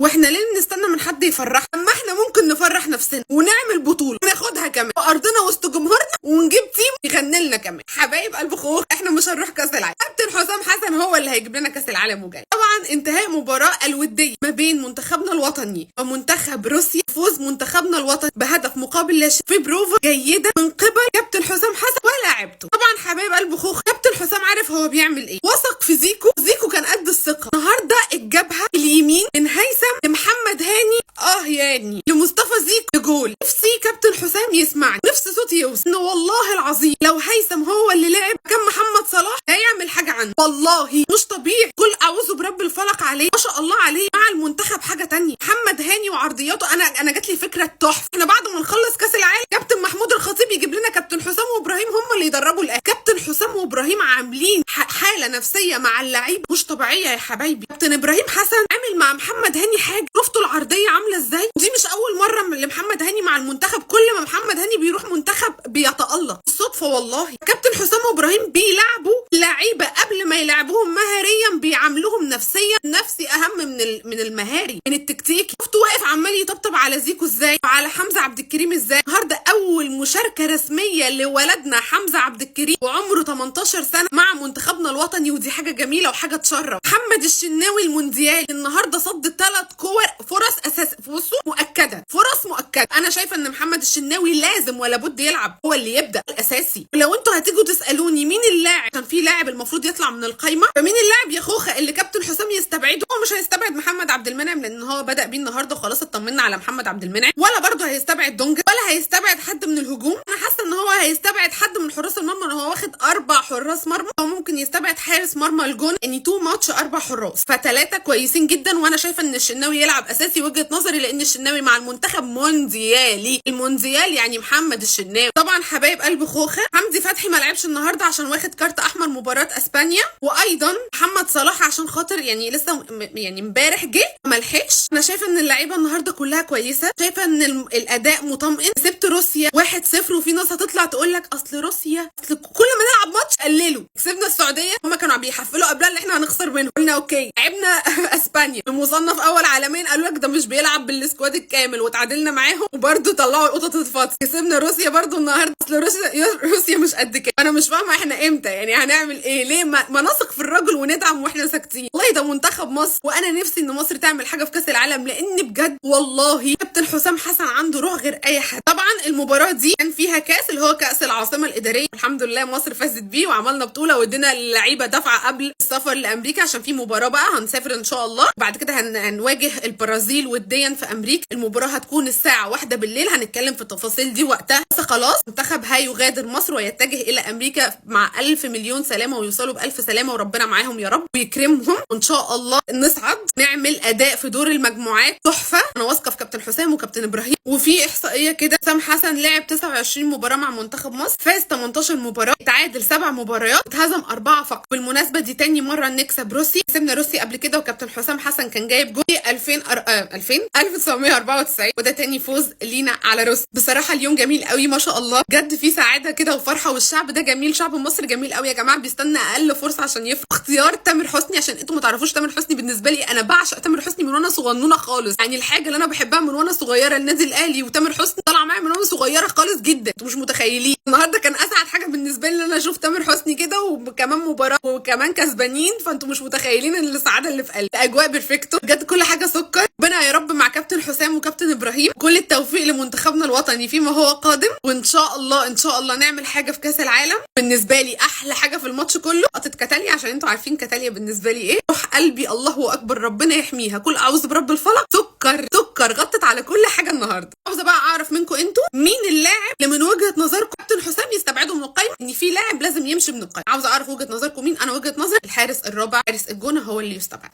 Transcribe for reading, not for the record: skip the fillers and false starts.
واحنا ليه نستنى من حد يفرح؟ اما احنا ممكن نفرح نفسنا ونعمل بطوله وناخدها كمان في ارضنا وسط جمهورنا ونجيب تيم يغني لنا كمان. حبايب قلب اخوك، احنا مش هنروح كاس العالم، كابتن حسام حسن هو اللي هيجيب لنا كاس العالم وجاي. طبعا انتهاء مباراه الوديه ما بين منتخبنا الوطني ومنتخب روسيا، فوز منتخبنا الوطني بهدف مقابل لا شيء في بروفا جيده من قبل كابتن حسام حسن ولاعبته. طبعا حبايب قلب اخوك، كابتن حسام عارف هو بيعمل ايه، وثق في زيكو. زيكو كان قد الثقه النهارده، الجبهه اليمين من هيثم لمحمد هاني ياني لمصطفى زيكو لجول. نفسي كابتن حسام يسمعني، نفسي صوتي يوصل انه والله العظيم لو هيثم هو اللي لعب كان محمد صلاح هيعمل حاجه عنه، والله مش طبيعي. قل اعوذ برب الفلق عليه، ما شاء الله عليه مع المنتخب حاجه تانية. محمد هاني وعرضياته، انا جات لي فكره تحفه، احنا بعد ما نخلص كاس العالم كابتن محمود الخطيب يجيب لنا كابتن حسام وابراهيم هم اللي يدربوا الاهلي. كابتن حسام وابراهيم عاملين حاله نفسيه مع اللعيبه مش طبيعيه يا حبايبي. كابتن ابراهيم حسن عامل مع محمد هاني حاجه، شفتوا العرضيه عامله ازاي؟ دي مش اول مره لمحمد هاني مع المنتخب، كل ما محمد هاني بيروح منتخب بيتالق الصدفه والله. كابتن حسام وابراهيم بيلعبوا لعيبه قبل ما يلعبوهم مهاريا بيعاملوهم نفسيا، نفسي اهم من المهاري من التكتيكي. شفتوا واقف عمال يطبطب على زيكو ازاي وعلى حمزه عبد الكريم ازاي. النهارده اول مشاركه رسميه لولدنا حمزه عبد الكريم وعمره 18 سنه مع منتخبنا الوطني، ودي حاجه جميله وحاجه تشرف. محمد الشناوي المونديالي النهارده صد 3 كور فرص اساس مؤكده، فرص مؤكده. انا شايفه ان محمد الشناوي لازم ولا بد يلعب، هو اللي يبدا الاساسي. ولو انتوا هتيجوا تسالوني مين اللاعب، كان في لاعب المفروض يطلع من القايمه، فمين اللاعب يا خوخه اللي كابتن حسام يستبعده؟ هو مش هيستبعد محمد عبد المنعم لان هو بدا بيه النهارده وخلاص اطمنا على محمد عبد المنعم، ولا برده هيستبعد دونجا، ولا هيستبعد حد من الهجوم. انا حاسه ان هو هيستبعد حد من حراس المرمى، هو واخد 4 حراس مرمى، هو ممكن يستبعد حارس مرمى الجون، يعني 2 ماتش 4 حراس، ف3 كويسين جدا. وانا شايفه ان الشناوي يلعب اساسي وجهه نظري، لان الشناوي مع المنتخب مونديالي، المونديال يعني محمد الشناوي. طبعا حبايب قلب خوخه، حمدي فتحي ما لعبش النهارده عشان واخد كارت احمر مباراه اسبانيا، وايضا محمد صلاح عشان خاطر يعني لسه يعني امبارح جه ما لحقش. انا شايفه ان اللعيبه النهارده كلها كويسه، شايفه ان الاداء مطمئن. كسبت روسيا 1-0 وفي ناس هتطلع تقول لك اصل روسيا، اصل كل ما نلعب ماتش قللوا. كسبنا السعوديه، هم كانوا بيحفلوا قبلها ان احنا هنخسر منهم، قلنا اوكي. لعبنا اسبانيا المصنف اول عالميا، قالوا لك ده مش بيلعب بالسكواد الكامل، وتعادلنا معاهم وبرده طلعوا القطط تتفطس. كسبنا روسيا برده النهارده، اصل روسيا مش قد كده. انا مش فاهمه احنا امتى يعني هنعمل ايه؟ ليه ما نثق في الراجل وندعم واحنا ساكتين؟ والله ده منتخب مصر، وانا نفسي ان مصر تعمل حاجه في كاس العالم، لان بجد والله كابتن حسام حسن عنده روح غير اي حد. طبعا المباراه دي كان فيها كاس اللي هو كاس العاصمه الاداريه، الحمد لله مصر فازت بيه وعملنا بطوله وادينا اللعيبه دفعه قبل السفر لامريكا عشان في مباراه بقى هنسافر ان شاء الله. بعد كده هنواجه البرازيل وديا في امريكا. المباراه هتكون الساعه 1 بالليل، هنتكلم في التفاصيل دي وقتها. بس خلاص المنتخب هيغادر مصر ويتجه الى امريكا مع 1000 مليون سلامه، ويوصلوا ب1000 سلامه وربنا معاهم يا رب ويكرمهم، وان شاء الله نصعد نعمل اداء في دور المجموعات تحفه. انا واثقه في كابتن حسام وكابتن ابراهيم. وفي احصائيه كده، حسام حسن لعب 29 مباراه مع منتخب مصر، فاز 18 مباراه، تعادل 7 مباريات، اتهزم 4 فقط. بالمناسبه دي تاني مره نكسب روسيا، كسبنا روسيا قبل كده وكابتن حسام حسن كان جايب جول 1994، وده تاني فوز لينا على روسيا. بصراحه اليوم جميل قوي ما شاء الله، بجد في سعاده كده وفرحه، والشعب ده جميل، شعب مصر جميل قوي يا جماعه، بيستنى اقل فرصه عشان يفرح. اختيار تامر حسني، عشان انتوا ما تعرفوش تامر حسني بالنسبه لي انا بعشق تامر حسني من وانا صغنونه خالص، يعني الحاجه اللي انا بحبها من وانا صغيره النادي الاهلي، وتامر حسني طلع معايا من وانا صغيره خالص جدا، انتوا مش متخيلين. النهارده كان اسعد حاجه بالنسبه لي ان انا اشوف تامر حسني كده وكمان مباراه وكمان كسبانين، فانتوا مش متخيلين السعاده اللي في قلبي. اجواء بيرفكتو بجد، كل حاجه سكر. ربنا يا رب مع كابتن حسام وكابتن ابراهيم، كل التوفيق لمنتخبنا الوطني فيما هو قادم، وان شاء الله ان شاء الله نعمل حاجه في كاس العالم. بالنسبه لي احلى حاجه في الماتش كله قطه كاتاليا، عشان انتوا عارفين كاتاليا بالنسبه لي ايه، روح قلبي، الله اكبر، ربنا يحميها. كل اعوذ برب الفلق، سكر سكر، غطت على كل حاجه النهارده. عاوزه بقى اعرف منكم انتوا مين اللاعب اللي من وجهه نظركم كابتن حسام يستبعده من القائمه، ان في لاعب لازم يمشي من القائمه. عاوزه اعرف وجهه نظركم مين. انا وجهه نظري الحارس الرابع، حارس الجونه، هو اللي يستبعد.